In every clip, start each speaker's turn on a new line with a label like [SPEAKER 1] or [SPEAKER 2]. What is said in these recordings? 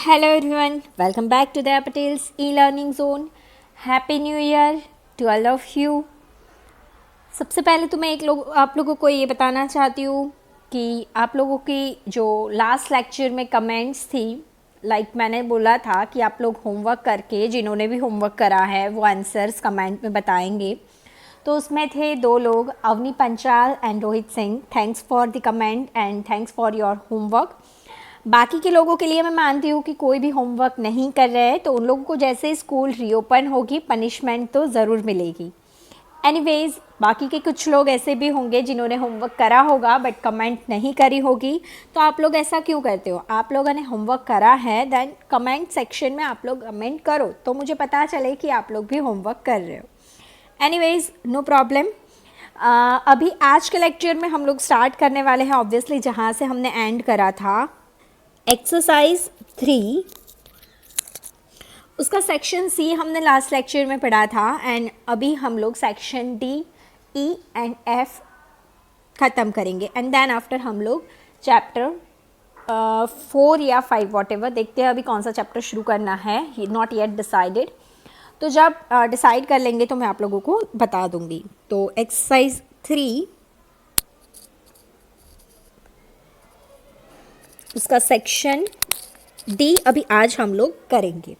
[SPEAKER 1] Hello everyone, welcome back to the Patel's e-learning zone. Happy New Year to all of you. सबसे पहले तो मैं आप लोगों को ये बताना चाहती हूँ कि आप लोगों की जो लास्ट लेक्चर में कमेंट्स थी, मैंने बोला था कि आप लोग होमवर्क करके, जिन्होंने भी होमवर्क करा है वो आंसर्स कमेंट में बताएंगे। तो उसमें थे दो लोग, Avni Panchal and Rohit Singh. Thanks for the comment and thanks for your homework. बाकी के लोगों के लिए मैं मानती हूँ कि कोई भी होमवर्क नहीं कर रहे हैं तो उन लोगों को जैसे ही स्कूल रीओपन होगी पनिशमेंट तो ज़रूर मिलेगी। एनीवेज, बाकी के कुछ लोग ऐसे भी होंगे जिन्होंने होमवर्क करा होगा बट कमेंट नहीं करी होगी। तो आप लोग ऐसा क्यों करते हो? आप लोगों ने होमवर्क करा है देन कमेंट सेक्शन में आप लोग कमेंट करो तो मुझे पता चले कि आप लोग भी होमवर्क कर रहे हो। Anyways, no problem. अभी आज के लेक्चर में हम लोग स्टार्ट करने वाले हैं ऑब्वियसली जहाँ से हमने एंड करा था, एक्सरसाइज 3। उसका सेक्शन सी हमने लास्ट लेक्चर में पढ़ा था एंड अभी हम लोग section D, E and F ख़त्म करेंगे एंड देन आफ्टर हम लोग चैप्टर 4 या 5 वॉट एवर देखते हैं अभी कौन सा चैप्टर शुरू करना है, नॉट येट डिसाइडेड। तो जब डिसाइड कर लेंगे तो मैं आप लोगों को बता दूंगी। तो एक्सरसाइज 3 उसका सेक्शन डी अभी आज हम लोग करेंगे।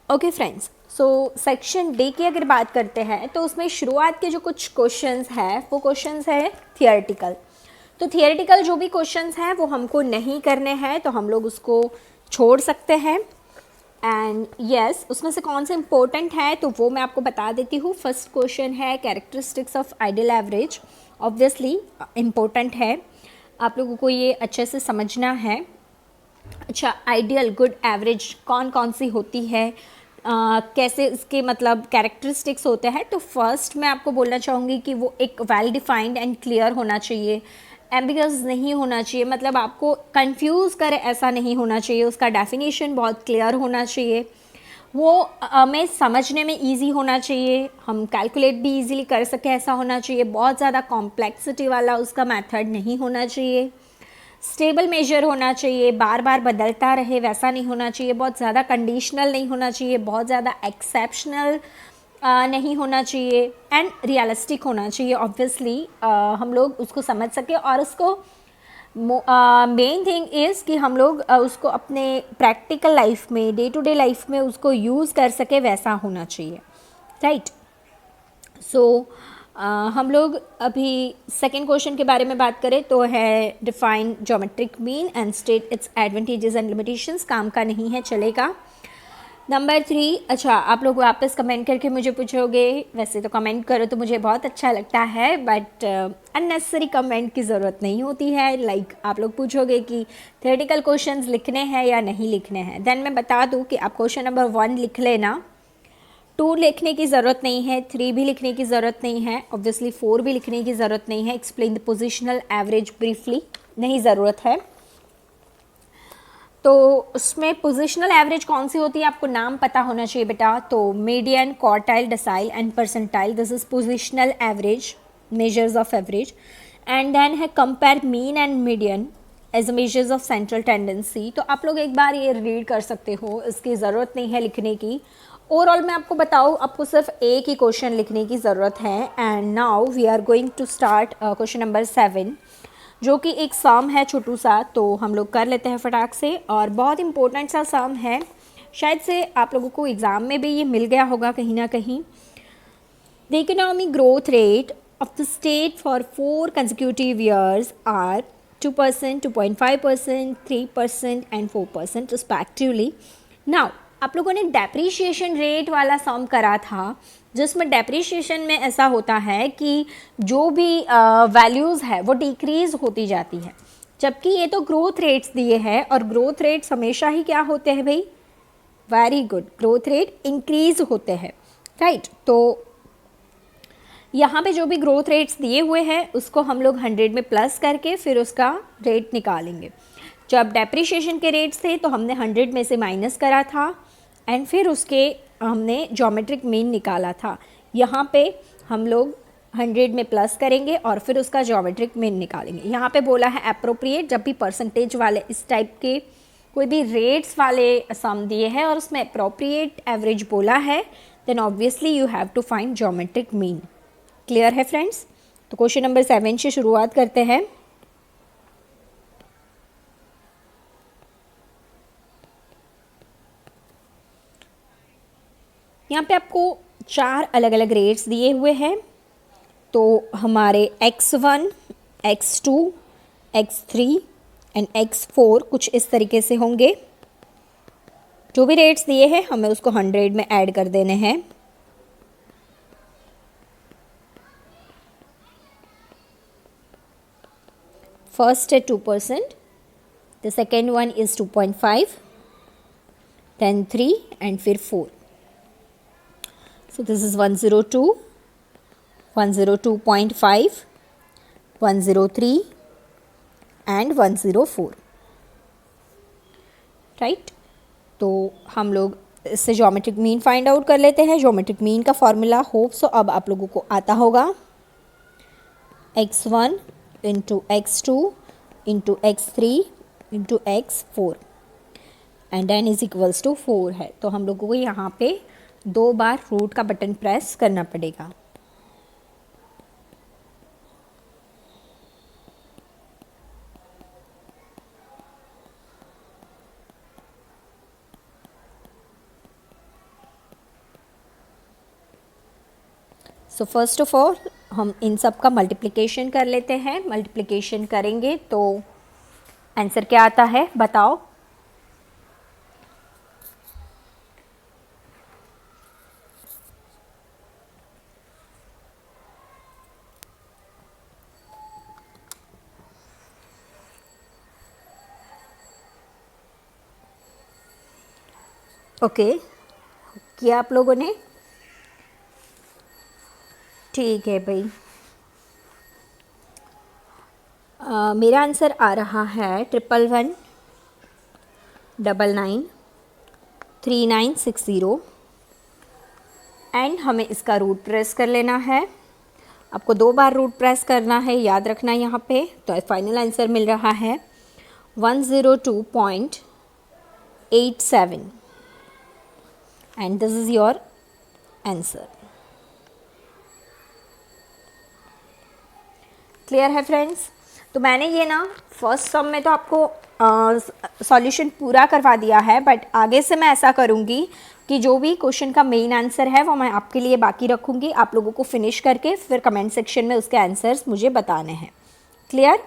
[SPEAKER 1] Okay friends, so section D की अगर बात करते हैं तो उसमें शुरुआत के जो कुछ क्वेश्चंस हैं वो क्वेश्चंस है थियोरेटिकल। तो थियोरेटिकल जो भी क्वेश्चंस हैं वो हमको नहीं करने हैं तो हम लोग उसको छोड़ सकते हैं। एंड यस, उसमें से कौन से इंपॉर्टेंट है तो वो मैं आपको बता देती हूँ। फर्स्ट क्वेश्चन है characteristics of ideal average. Obviously important है, आप लोगों को ये अच्छे से समझना है। अच्छा, आइडियल, गुड, एवरेज कौन कौन सी होती है, कैसे इसके मतलब कैरेक्टरिस्टिक्स होते हैं। तो फर्स्ट मैं आपको बोलना चाहूँगी कि वो एक वेल डिफाइंड एंड क्लियर होना चाहिए, एम्बिगस नहीं होना चाहिए, मतलब आपको कंफ्यूज करे ऐसा नहीं होना चाहिए। उसका डेफिनेशन बहुत क्लियर होना चाहिए, वो हमें समझने में इजी होना चाहिए, हम कैलकुलेट भी इजीली कर सकें ऐसा होना चाहिए। बहुत ज़्यादा कॉम्प्लेक्सिटी वाला उसका मेथड नहीं होना चाहिए। स्टेबल मेजर होना चाहिए, बार बार बदलता रहे वैसा नहीं होना चाहिए। बहुत ज़्यादा कंडीशनल नहीं होना चाहिए, बहुत ज़्यादा एक्सेप्शनल नहीं होना चाहिए एंड रियलिस्टिक होना चाहिए। ऑब्वियसली हम लोग उसको समझ सके और उसको मेन थिंग इज़ कि हम लोग उसको अपने प्रैक्टिकल लाइफ में, डे टू डे लाइफ में उसको यूज़ कर सके वैसा होना चाहिए, राइट। सो हम लोग अभी सेकेंड क्वेश्चन के बारे में बात करें तो है define geometric mean and state its advantages and limitations. काम का नहीं है, चलेगा। नंबर 3, अच्छा आप लोग वापस कमेंट करके मुझे पूछोगे, वैसे तो कमेंट करो तो मुझे बहुत अच्छा लगता है बट अननेसेसरी कमेंट की ज़रूरत नहीं होती है। आप लोग पूछोगे कि थ्योरेटिकल क्वेश्चंस लिखने हैं या नहीं लिखने हैं, देन मैं बता दूं कि आप क्वेश्चन नंबर 1 लिख लेना, 2 लिखने की ज़रूरत नहीं है, 3 भी लिखने की ज़रूरत नहीं है, ऑब्वियसली 4 भी लिखने की ज़रूरत नहीं है। Explain the positional average briefly, नहीं ज़रूरत है। तो उसमें पोजिशनल एवरेज कौन सी होती है आपको नाम पता होना चाहिए बेटा। तो median, quartile, decile and percentile, this is positional average, measures of average. And then है compare mean and median as measures of central tendency. तो आप लोग एक बार ये रीड कर सकते हो, इसकी ज़रूरत नहीं है लिखने की। ओवरऑल मैं आपको बताऊँ, आपको सिर्फ एक ही क्वेश्चन लिखने की ज़रूरत है। And now we are going to start question number 7 जो कि एक सम है छोटू सा, तो हम लोग कर लेते हैं फटाक से। और बहुत इंपॉर्टेंट सा सम है, शायद से आप लोगों को एग्ज़ाम में भी ये मिल गया होगा कहीं ना कहीं। The economic growth rate of the state for 4 consecutive years are 2%, 2.5%, 3% and 4% respectively. Now आप लोगों ने डेप्रीशिएशन रेट वाला सम करा था जिसमें डेप्रीशिएशन में ऐसा होता है कि जो भी वैल्यूज़ है वो डिक्रीज़ होती जाती है, जबकि ये तो ग्रोथ रेट्स दिए हैं और ग्रोथ रेट्स हमेशा ही क्या होते हैं भाई, very good, growth rate increase होते हैं, राइट। तो यहाँ पे जो भी ग्रोथ रेट्स दिए हुए हैं उसको हम लोग 100 में प्लस करके फिर उसका रेट निकालेंगे। जब डेप्रीशिएशन के रेट्स थे तो हमने 100 में से माइनस करा था एंड फिर उसके हमने ज्योमेट्रिक मीन निकाला था। यहाँ पे हम लोग 100 में प्लस करेंगे और फिर उसका ज्योमेट्रिक मीन निकालेंगे। यहाँ पे बोला है अप्रोप्रिएट, जब भी परसेंटेज वाले इस टाइप के कोई भी रेट्स वाले सम दिए हैं और उसमें अप्रोप्रिएट एवरेज बोला है, then obviously you have to find geometric mean. Clear है फ्रेंड्स? तो क्वेश्चन नंबर 7 से शुरुआत करते हैं। यहाँ पे आपको 4 अलग अलग रेट्स दिए हुए हैं। तो हमारे x1, x2, x3 and x4 कुछ इस तरीके से होंगे। जो भी रेट्स दिए हैं हमें उसको 100 में ऐड कर देने हैं। फर्स्ट है 2%, the second one is 2.5, then 3 and फिर 4। So this is 102, 102.5, 103 and 104, right. तो हम लोग इससे ज्योमेट्रिक मीन फाइंड आउट कर लेते हैं। ज्योमेट्रिक मीन का फॉर्मूला होप सो अब आप लोगों को आता होगा। x1 into x2 into x3 into x4 and then is equals to 4 है। तो हम लोगों को यहाँ पे 2 बार रूट का बटन प्रेस करना पड़ेगा। सो फर्स्ट ऑफ ऑल हम इन सब का मल्टीप्लिकेशन कर लेते हैं। मल्टीप्लिकेशन करेंगे तो आंसर क्या आता है बताओ। ओके, किया आप लोगों ने? ठीक है भाई। मेरा आंसर आ रहा है 1119993960 एंड हमें इसका रूट प्रेस कर लेना है। आपको 2 बार रूट प्रेस करना है, याद रखना यहाँ पे। तो फाइनल आंसर मिल रहा है 102.87 and this is your answer. Clear है फ्रेंड्स? तो मैंने ये ना फर्स्ट सम में तो आपको सॉल्यूशन पूरा करवा दिया है, बट आगे से मैं ऐसा करूँगी कि जो भी क्वेश्चन का मेन आंसर है वो मैं आपके लिए बाकी रखूँगी। आप लोगों को फिनिश करके फिर कमेंट सेक्शन में उसके आंसर्स मुझे बताने हैं। क्लियर?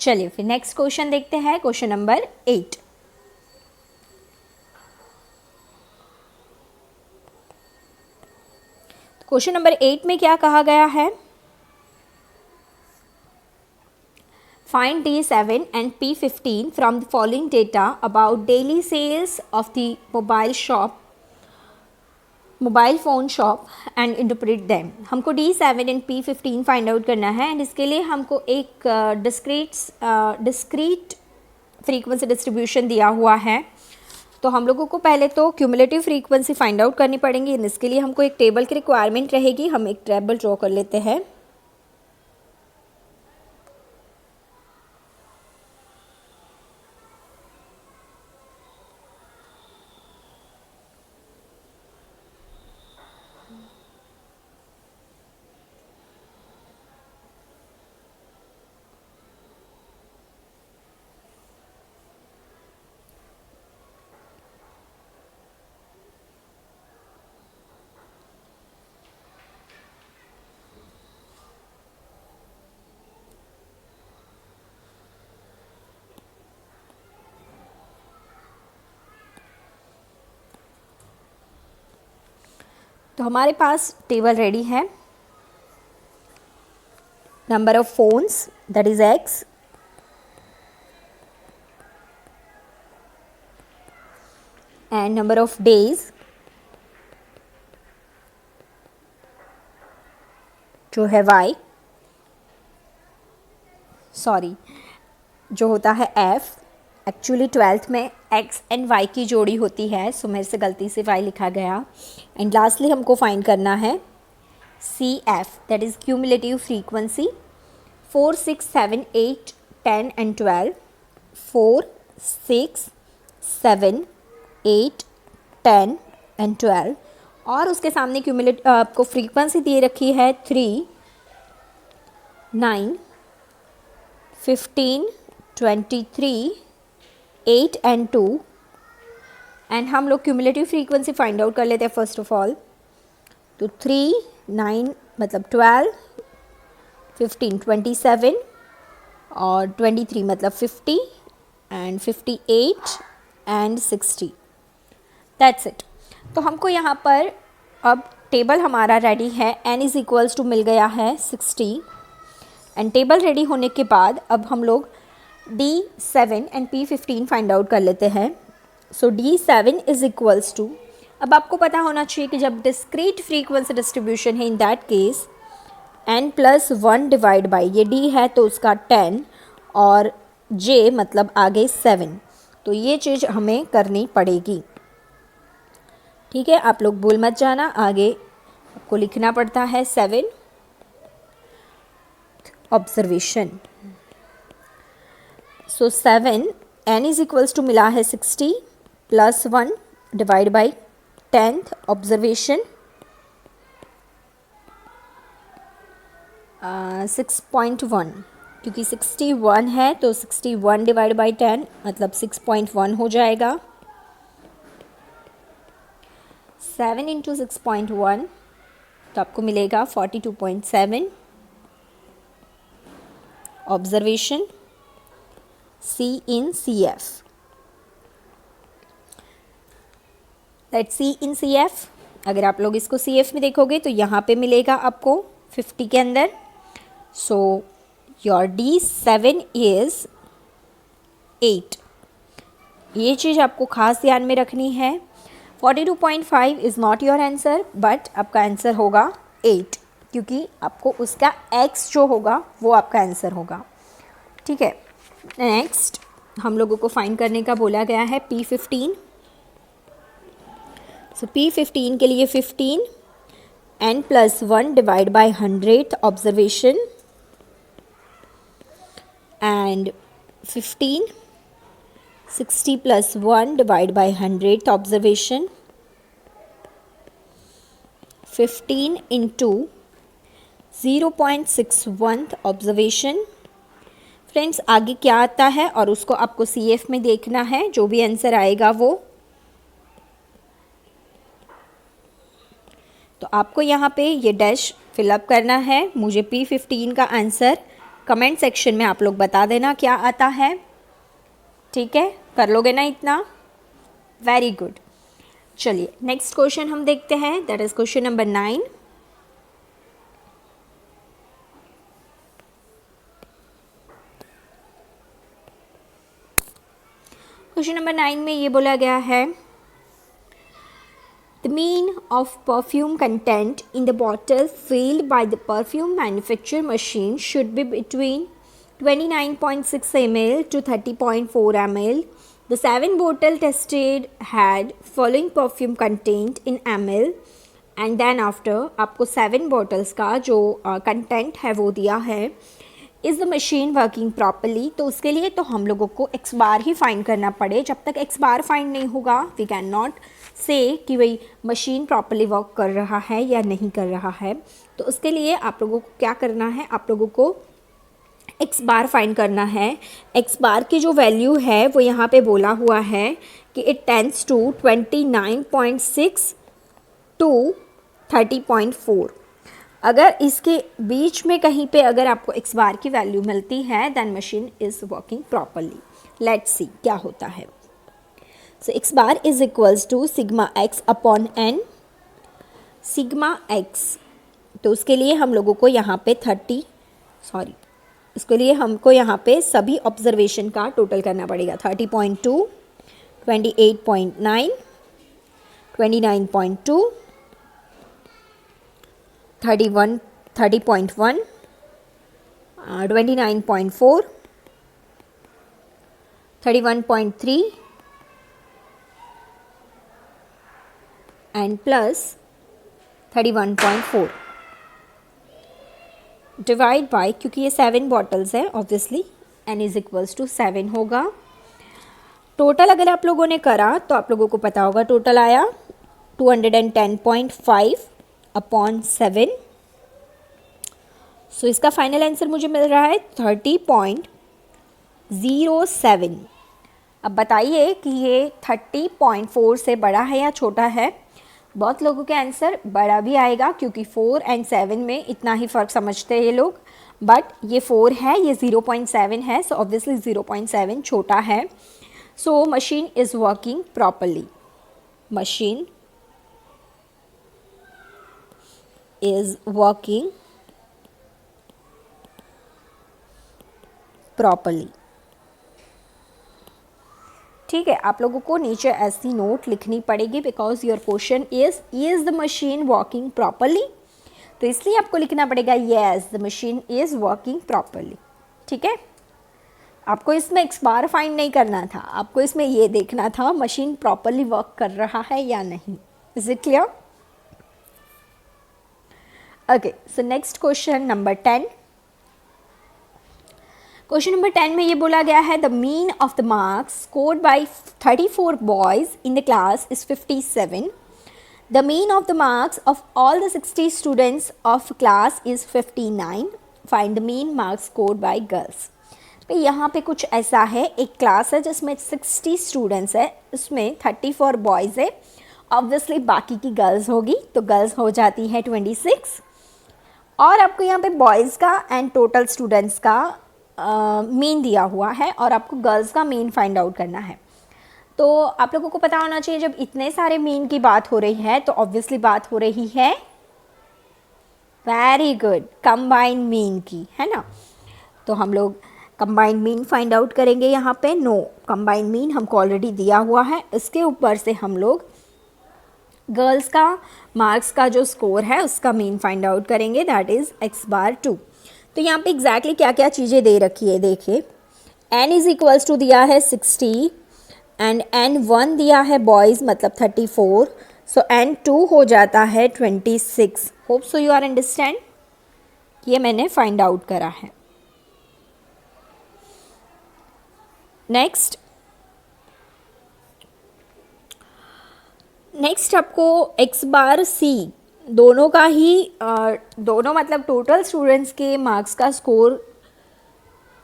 [SPEAKER 1] चलिए फिर नेक्स्ट क्वेश्चन देखते हैं, क्वेश्चन नंबर 8। क्वेश्चन नंबर 8 में क्या कहा गया है? Find D7 and P15 from the following data about daily sales of the mobile phone shop and interpret them। हमको D7 and P15 find out करना है एंड इसके लिए हमको एक डिस्क्रीट फ्रीक्वेंसी डिस्ट्रीब्यूशन दिया हुआ है। तो हम लोगों को पहले तो क्यूमुलेटिव फ्रीक्वेंसी फाइंड आउट करनी पड़ेगी। इसके लिए हमको एक टेबल की रिक्वायरमेंट रहेगी। हम एक टेबल ड्रॉ कर लेते हैं। तो हमारे पास टेबल रेडी है। Number of phones that is x, and number of days जो है y, सॉरी जो होता है f। एक्चुअली 12th में x एंड y की जोड़ी होती है, सो मेरे से गलती से y लिखा गया। एंड लास्टली हमको फाइंड करना है CF that is cumulative frequency 4, 6, 7, 8, 10 and 12, 4, 6, 7, 8, 10 and 12, और उसके सामने क्यूमुलेटिव आपको फ्रीक्वेंसी दे रखी है 3, 9, 15, 23, 8 एंड 2, एंड हम लोग क्यूमुलेटिव फ्रीक्वेंसी फाइंड आउट कर लेते हैं फर्स्ट ऑफ ऑल। तो 3, 9 मतलब 12, 15 27 और 23 मतलब 50 एंड 58 एंड 60। That's it. तो हमको यहाँ पर अब टेबल हमारा रेडी है, n इज़ इक्वल्स टू मिल गया है 60, एंड टेबल रेडी होने के बाद अब हम लोग D7 and P15 find out कर लेते हैं। सो D7 इज़ इक्वल्स टू, अब आपको पता होना चाहिए कि जब डिस्क्रीट फ्रीक्वेंसी डिस्ट्रीब्यूशन है in that case n+1 divide by, ये D है तो उसका 10 और J मतलब आगे 7, तो ये चीज़ हमें करनी पड़ेगी। ठीक है, आप लोग भूल मत जाना, आगे आपको लिखना पड़ता है 7 observation. So 7 n is equals to मिला है 60 +1 डिवाइड बाई 10th ऑब्जर्वेशन 6.1, क्योंकि 61 है तो 61 डिवाइड बाई 10 मतलब 6.1 हो जाएगा। 7 इंटू 6.1 तो आपको मिलेगा 42.7 observation C in CF। Let's see in CF, अगर आप लोग इसको CF में देखोगे तो यहाँ पे मिलेगा आपको 50 के अंदर। सो योर D7 इज़ 8, ये चीज़ आपको खास ध्यान में रखनी है। 42.5 is not your answer, but आपका आंसर होगा 8, क्योंकि आपको उसका x जो होगा वो आपका आंसर होगा। ठीक है, नेक्स्ट हम लोगों को फाइंड करने का बोला गया है P15। सो P15 के लिए 15 n+1 divide by 100th observation and 15 60 +1 divide by 100th observation 15 into 0.61th observation. Friends आगे क्या आता है और उसको आपको CF में देखना है, जो भी आंसर आएगा वो। तो आपको यहाँ पे ये डैश फिलअप करना है। मुझे P15 का आंसर कमेंट सेक्शन में आप लोग बता देना क्या आता है। ठीक है, कर लोगे ना इतना? Very good. चलिए नेक्स्ट क्वेश्चन हम देखते हैं, that is question number 9। Question number 9 में ये बोला गया है, the mean of perfume content in the bottle filled by the perfume manufacture machine should be between 29.6 ml to 30.4 ml. The 7 bottle tested had following perfume content in ml and then after आपको 7 bottles का जो content है वो दिया है। Is the machine working properly, तो उसके लिए तो हम लोगों को x बार ही फाइंड करना पड़े। जब तक x बार फाइंड नहीं होगा वी कैन नॉट से कि भाई मशीन प्रॉपरली वर्क कर रहा है या नहीं कर रहा है। तो उसके लिए आप लोगों को क्या करना है, आप लोगों को x बार फाइंड करना है। x बार की जो वैल्यू है वो यहाँ पे बोला हुआ है कि इट टेंड्स टू 29.6 टू 30.4। अगर इसके बीच में कहीं पे अगर आपको x बार की वैल्यू मिलती है then machine is working properly. Let's see क्या होता है। So x bar is equals to sigma x upon n, sigma x। तो उसके लिए हम लोगों को यहाँ पे इसके लिए हमको यहाँ पे सभी ऑब्जर्वेशन का टोटल करना पड़ेगा। 30.2, 28.9, 29.2, 30.1, 29.4, 31.3 एंड प्लस 31.4 डिवाइड बाय, क्योंकि ये 7 बॉटल्स हैं obviously n is equals to 7 होगा। टोटल अगर आप लोगों ने करा तो आप लोगों को पता होगा टोटल आया 210.5 अपॉन 7। सो इसका फाइनल आंसर मुझे मिल रहा है 30.07। अब बताइए कि ये 30.4 से बड़ा है या छोटा है। बहुत लोगों के आंसर बड़ा भी आएगा क्योंकि 4 एंड 7 में इतना ही फ़र्क समझते हैं ये लोग, बट ये 4 है, ये 0.7 है, सो ऑब्वियसली 0.7 छोटा है। So machine is working properly, machine is working properly. ठीक है, आप लोगों को नीचे ऐसी नोट लिखनी पड़ेगी because your question is the machine working properly, तो इसलिए आपको लिखना पड़ेगा yes the machine is working properly. ठीक है, आपको इसमें एक्स बार फाइंड नहीं करना था, आपको इसमें ये देखना था मशीन प्रॉपरली वर्क कर रहा है या नहीं। Is it clear? Okay, so next question number 10। Question number 10 में ये बोला गया है the mean of the marks scored by 34 boys in the class is 57। The mean of the marks of all the 60 students of class is 59। Find the mean marks scored by girls. तो यहाँ पे कुछ ऐसा है, एक class है जिसमें 60 students है, उसमें 34 बॉयज़ है, ऑब्वियसली बाकी की गर्ल्स होगी तो गर्ल्स हो जाती है 26, और आपको यहाँ पे बॉयज़ का एंड टोटल स्टूडेंट्स का मीन दिया हुआ है और आपको गर्ल्स का मीन फाइंड आउट करना है। तो आप लोगों को पता होना चाहिए जब इतने सारे मीन की बात हो रही है तो ऑब्वियसली बात हो रही है, वेरी गुड, कंबाइन मीन की, है ना। तो हम लोग कंबाइन मीन फाइंड आउट करेंगे यहाँ पे। नो, कंबाइन मीन हमको ऑलरेडी दिया हुआ है, इसके ऊपर से हम लोग गर्ल्स का मार्क्स का जो स्कोर है उसका मीन फाइंड आउट करेंगे, दैट इज़ x/2। तो यहाँ पे एग्जैक्टली क्या क्या चीज़ें दे रखी है देखिए, n इज़ इक्वल्स टू दिया है 60 एंड n1 दिया है बॉयज़ मतलब 34, सो n2 हो जाता है 26। Hope so you are understand, ये मैंने फाइंड आउट करा है। नेक्स्ट आपको x/c दोनों का ही दोनों मतलब टोटल स्टूडेंट्स के मार्क्स का स्कोर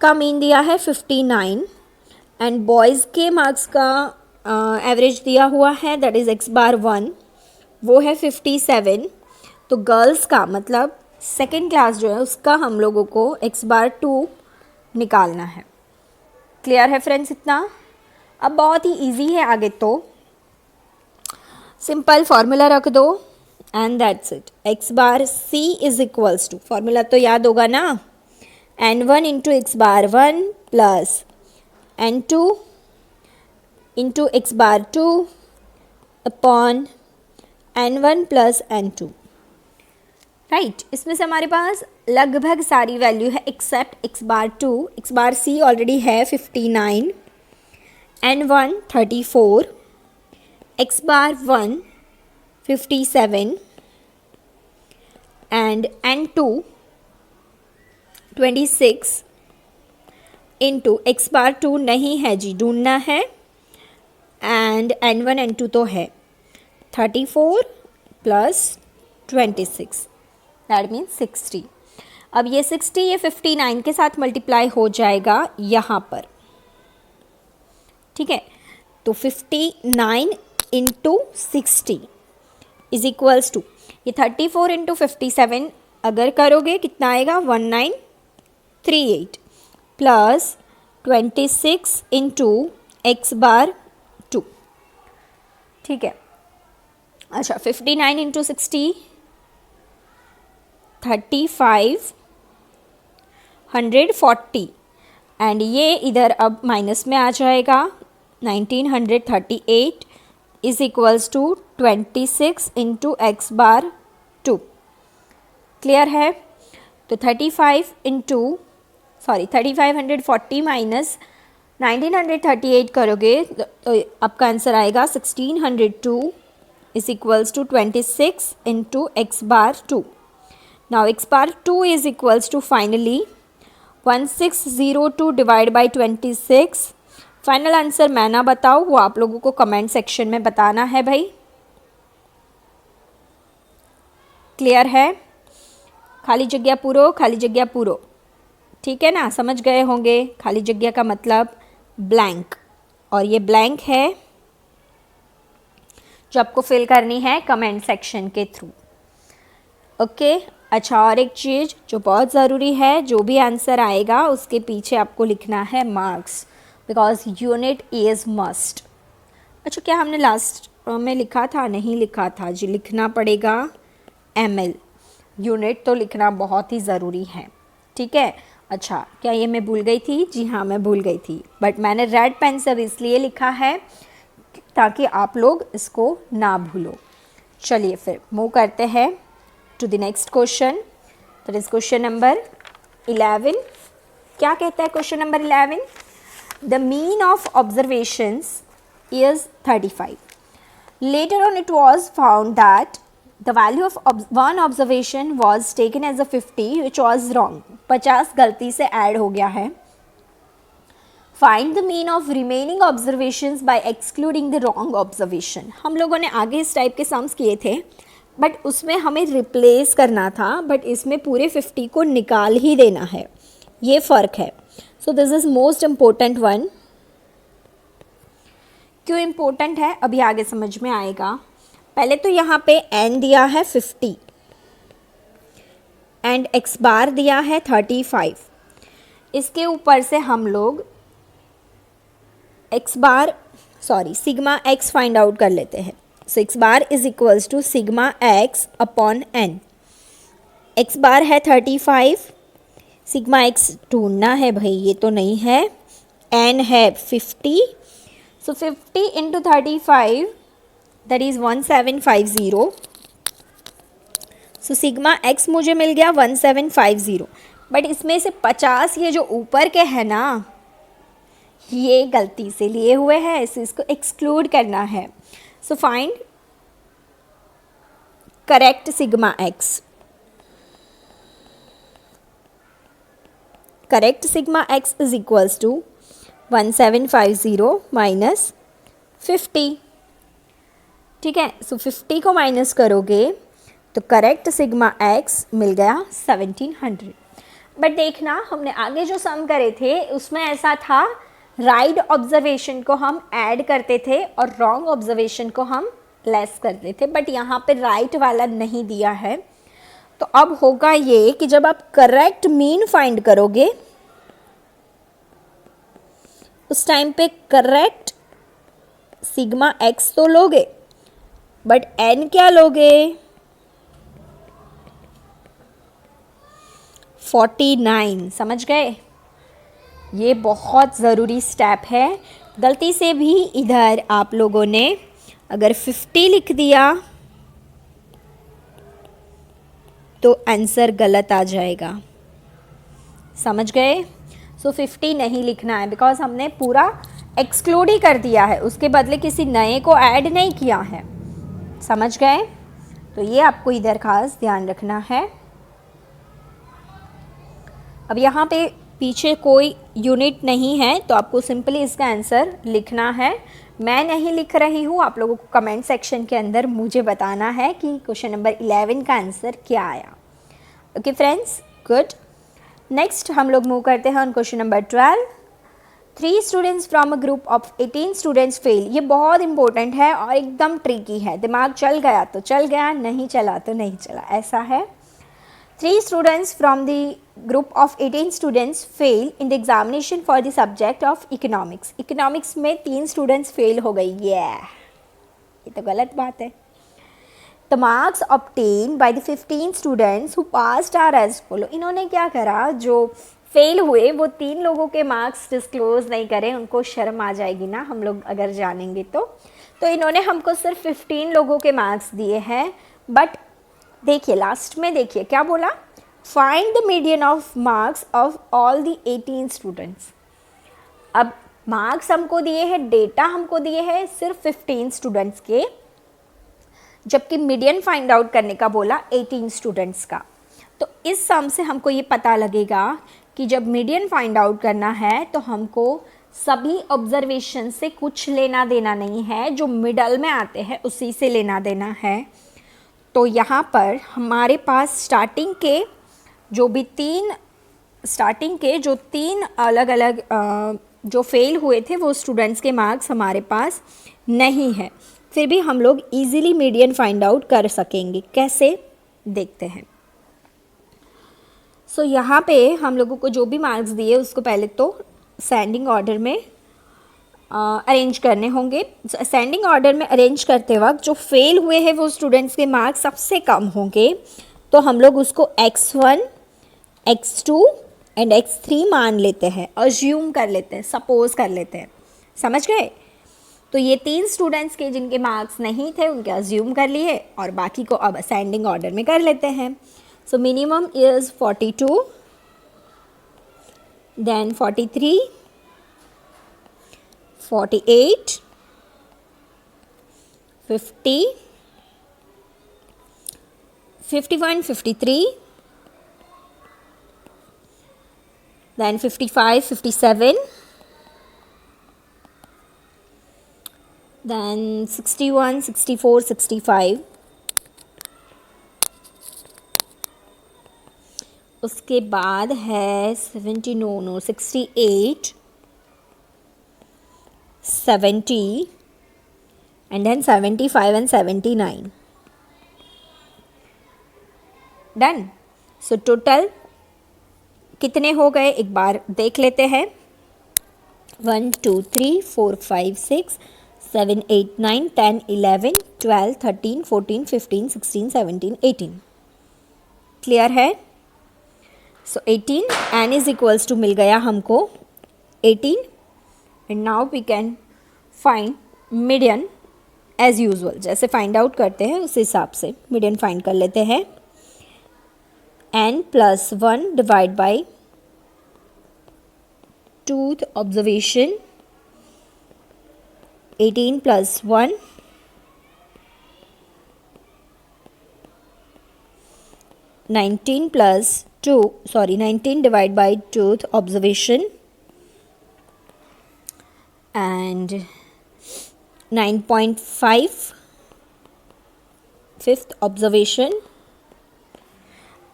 [SPEAKER 1] का मीन दिया है 59 एंड बॉयज़ के मार्क्स का एवरेज दिया हुआ है, दैट इज़ x/1, वो है 57। तो गर्ल्स का मतलब सेकेंड क्लास जो है उसका हम लोगों को x/2 निकालना है। क्लियर है फ्रेंड्स इतना? अब बहुत ही इजी है, आगे तो सिंपल फार्मूला रख दो and that's it. x/c is equals to, formula तो याद होगा ना, n1 into x/1 plus n2 into x/2 upon n1 plus n2। Right, इसमें से हमारे पास लगभग सारी वैल्यू है एक्सेप्ट x/2। x/c ऑलरेडी है 59, n1 34, x/1 57 and n2 26 into x/2 नहीं है जी, ढूंढना है, एंड n1 n2 तो है 34 प्लस 26, दैट मीन्स 60। अब ये 60 ये 59 के साथ मल्टीप्लाई हो जाएगा यहाँ पर, ठीक है। तो 59 इंटू 60 इज इक्वल्स टू, ये 34 इंटू 57 अगर करोगे कितना आएगा 1938 प्लस 26 इंटू x/2, ठीक है। अच्छा 59 इंटू 60 3540 एंड ये इधर अब माइनस में आ जाएगा, 1938 is equals to 26 into x/2। Clear है? तो 3540 माइनस 1938 करोगे तो आपका आंसर आएगा 1602 is equals to 26 into x/2। Now x/2 is equals to finally 1602 divide by 26, final answer मैं ना बताऊँ, वो आप लोगों को कमेंट सेक्शन में बताना है भाई। क्लियर है? खाली जगह पूरो, खाली जगह पूरो, ठीक है ना? समझ गए होंगे खाली जगह का मतलब ब्लैंक, और ये ब्लैंक है जो आपको फिल करनी है कमेंट सेक्शन के थ्रू। ओके। अच्छा, और एक चीज़ जो बहुत ज़रूरी है, जो भी आंसर आएगा उसके पीछे आपको लिखना है marks, because unit is must. अच्छा, क्या हमने लास्ट में लिखा था? नहीं लिखा था जी, लिखना पड़ेगा ml। यूनिट तो लिखना बहुत ही ज़रूरी है, ठीक है? अच्छा, क्या ये मैं भूल गई थी? जी हाँ, मैं भूल गई थी, बट मैंने रेड पेन से अब इसलिए लिखा है ताकि आप लोग इसको ना भूलो। चलिए फिर मूव करते हैं to the next question, that is question number 11। क्या कहता है question number 11? The mean of observations is 35. Later on it was found that the value of one observation was taken as a 50 which was wrong. 50 गलती से add हो गया है। Find the mean of remaining observations by excluding the wrong observation. हम लोगों ने आगे इस टाइप के सम्स किए थे, बट उसमें हमें रिप्लेस करना था, बट इसमें पूरे 50 को निकाल ही देना है, ये फ़र्क है। So this is most important one. क्यों इम्पोर्टेंट है अभी आगे समझ में आएगा। पहले तो यहाँ पे n दिया है 50 एंड x बार दिया है 35। इसके ऊपर से हम लोग सिग्मा x फाइंड आउट कर लेते हैं। So x bar is equals to sigma x upon n। x bar है 35, सिग्मा x ढूंढना है भाई, ये तो नहीं है, n है 50। सो 50 into 35 that is 1750। So sigma x मुझे मिल गया 1750, बट इसमें से 50 ये जो ऊपर के है ना, ये गलती से लिए हुए हैं, इसको एक्सक्लूड करना है। So find correct sigma x। Correct sigma x is equals to 1750 minus 50, ठीक है? सो 50 को माइनस करोगे तो करेक्ट सिग्मा x मिल गया 1700। बट देखना, हमने आगे जो सम करे थे उसमें ऐसा था, राइट ऑब्जर्वेशन को हम ऐड करते थे और रॉन्ग ऑब्जर्वेशन को हम लेस करते थे, बट यहाँ पे राइट वाला नहीं दिया है। तो अब होगा ये कि जब आप करेक्ट मीन फाइंड करोगे उस टाइम पे करेक्ट सिग्मा x तो लोगे, बट n क्या लोगे? 49। समझ गए? ये बहुत ज़रूरी स्टेप है। गलती से भी इधर आप लोगों ने अगर 50 लिख दिया तो आंसर गलत आ जाएगा। समझ गए? सो 50 नहीं लिखना है, बिकॉज हमने पूरा एक्सक्लूड ही कर दिया है, उसके बदले किसी नए को ऐड नहीं किया है। समझ गए? तो ये आपको इधर खास ध्यान रखना है। अब यहाँ पे पीछे कोई यूनिट नहीं है, तो आपको सिंपली इसका आंसर लिखना है। मैं नहीं लिख रही हूँ, आप लोगों को कमेंट सेक्शन के अंदर मुझे बताना है कि क्वेश्चन नंबर 11 का आंसर क्या आया। Okay friends, good. नेक्स्ट हम लोग मूव करते हैं on question number 12। 3 students from a group of 18 students fail. ये बहुत इंपॉर्टेंट है और एकदम ट्रिकी है। दिमाग चल गया तो चल गया, नहीं चला तो नहीं चला, ऐसा है। 3 students from the group of 18 students fail in the examination for the subject of economics. Economics में 3 students fail हो गई। ये तो गलत बात है। The marks obtained by the 15 students who passed are as follow. इन्होंने क्या करा, जो फेल हुए वो 3 लोगों के मार्क्स डिस्क्लोज नहीं करें, उनको शर्म आ जाएगी ना हम लोग अगर जानेंगे तो इन्होंने हमको सिर्फ 15 लोगों के मार्क्स दिए हैं। बट देखिए लास्ट में देखिए क्या बोला, find the median of marks of all the 18 students. अब मार्क्स हमको दिए हैं, डेटा हमको दिए हैं सिर्फ 15 स्टूडेंट्स के, जबकि मीडियन फाइंड आउट करने का बोला 18 स्टूडेंट्स का। तो इस सम से हमको ये पता लगेगा कि जब मीडियन फाइंड आउट करना है तो हमको सभी ऑब्जर्वेशन से कुछ लेना देना नहीं है, जो मिडल में आते हैं उसी से लेना देना है। तो यहाँ पर हमारे पास स्टार्टिंग के जो तीन अलग अलग जो फेल हुए थे वो स्टूडेंट्स के मार्क्स हमारे पास नहीं है, फिर भी हम लोग इजीली मीडियन फाइंड आउट कर सकेंगे। कैसे, देखते हैं। सो यहाँ पे हम लोगों को जो भी मार्क्स दिए उसको पहले तो असेंडिंग ऑर्डर में अरेंज करने होंगे। असेंडिंग ऑर्डर में अरेंज करते वक्त जो फेल हुए हैं वो स्टूडेंट्स के मार्क्स सबसे कम होंगे, तो हम लोग उसको x1, x2 एंड x3 मान लेते हैं, अज्यूम कर लेते हैं, सपोज कर लेते हैं। समझ गए? तो ये 3 स्टूडेंट्स के जिनके मार्क्स नहीं थे उनके अज्यूम कर लिए और बाकी को अब असेंडिंग ऑर्डर में कर लेते हैं। So minimum is 42, then 43, 48, 50, 51, 53, then 55, 57, then 61, 64, 65, उसके बाद है 70, no 68, 70 and then 75 and 79. Done. So total कितने हो गए एक बार देख लेते हैं। 1 2 3 4 5 6 7 8 9 10 11 12 13 14 15 16 17 18। क्लियर है? So 18 n is equals to मिल गया हमको 18 and now we can find median as usual, जैसे फाइंड आउट करते हैं उस हिसाब से मीडियन फाइंड कर लेते हैं। n plus 1 divide by tooth observation, 18 plus 1, 19 plus 2, 19 divided by tooth observation and 9.5 fifth observation।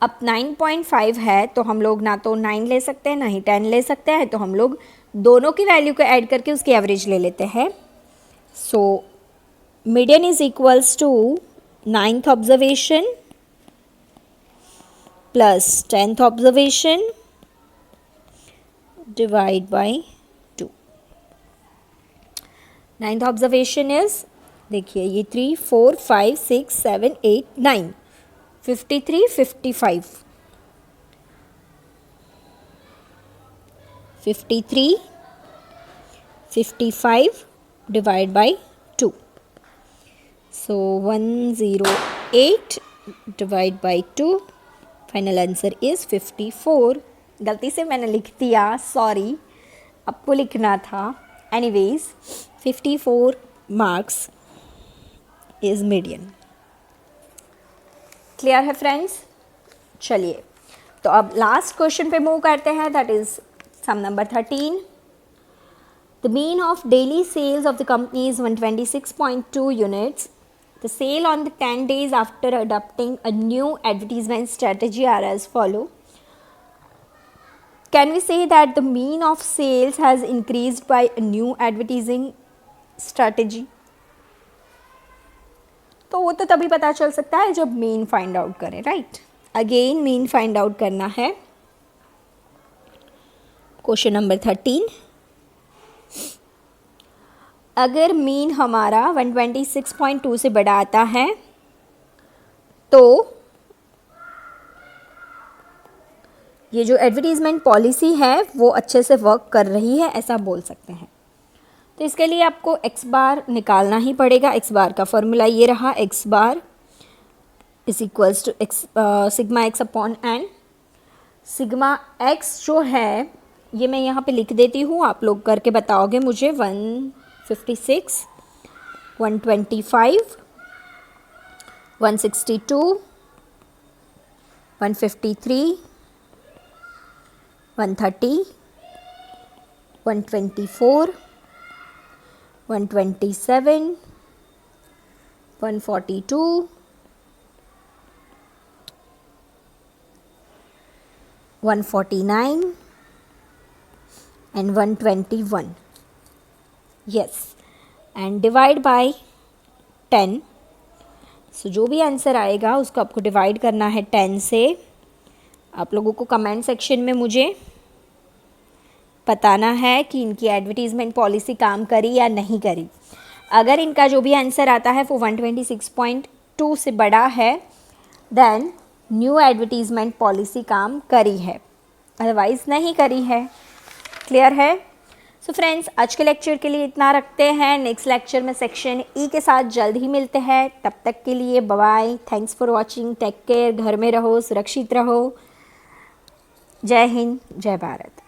[SPEAKER 1] अब 9.5 है तो हम लोग ना तो 9 ले सकते हैं ना ही 10 ले सकते हैं, तो हम लोग दोनों की वैल्यू को ऐड करके उसकी एवरेज ले लेते हैं। So median is equals to 9th observation plus 10th observation divide by 2। 9th observation is, देखिए ये 3 4 5 6 7 8 9 53 55 53 55 divide by 2। So 108 divide by 2, final answer is 54। गलती से मैंने लिख दिया, सॉरी, आपको लिखना था। Anyways 54 marks is median. Clear है फ्रेंड्स? चलिए तो अब लास्ट क्वेश्चन पे मूव करते हैं, that is some number 13। The mean of daily sales of the company is 126.2 units. The sale on the 10 days after adopting a new advertisement strategy are as follow. Can we say that the mean of sales has increased by a new advertising strategy? तो वो तो तभी पता चल सकता है जब mean find out करें, right? Again mean find out करना है। क्वेश्चन नंबर 13, अगर मीन हमारा 126.2 से बड़ा आता है तो ये जो एडवर्टीजमेंट पॉलिसी है वो अच्छे से वर्क कर रही है, ऐसा बोल सकते हैं। तो इसके लिए आपको x बार निकालना ही पड़ेगा। x बार का फॉर्मूला ये रहा, x bar is equals to x sigma x upon n। Sigma x जो है ये मैं यहाँ पे लिख देती हूँ, आप लोग करके बताओगे मुझे। 156, 125, 162, 153, 130, 124, 127, 142, 149 and 121. Yes, and divide by 10. सो जो भी आंसर आएगा उसको आपको डिवाइड करना है 10 से। आप लोगों को कमेंट सेक्शन में मुझे बताना है कि इनकी एडवर्टीज़मेंट पॉलिसी काम करी या नहीं करी। अगर इनका जो भी आंसर आता है वो 126.2 से बड़ा है देन न्यू एडवर्टीज़मेंट पॉलिसी काम करी है, अदरवाइज़ नहीं करी है। क्लियर है? सो फ्रेंड्स, आज के लेक्चर के लिए इतना रखते हैं। नेक्स्ट लेक्चर में सेक्शन ई के साथ जल्द ही मिलते हैं। तब तक के लिए bye, thanks for watching, take care, घर में रहो, सुरक्षित रहो। जय हिंद, जय भारत।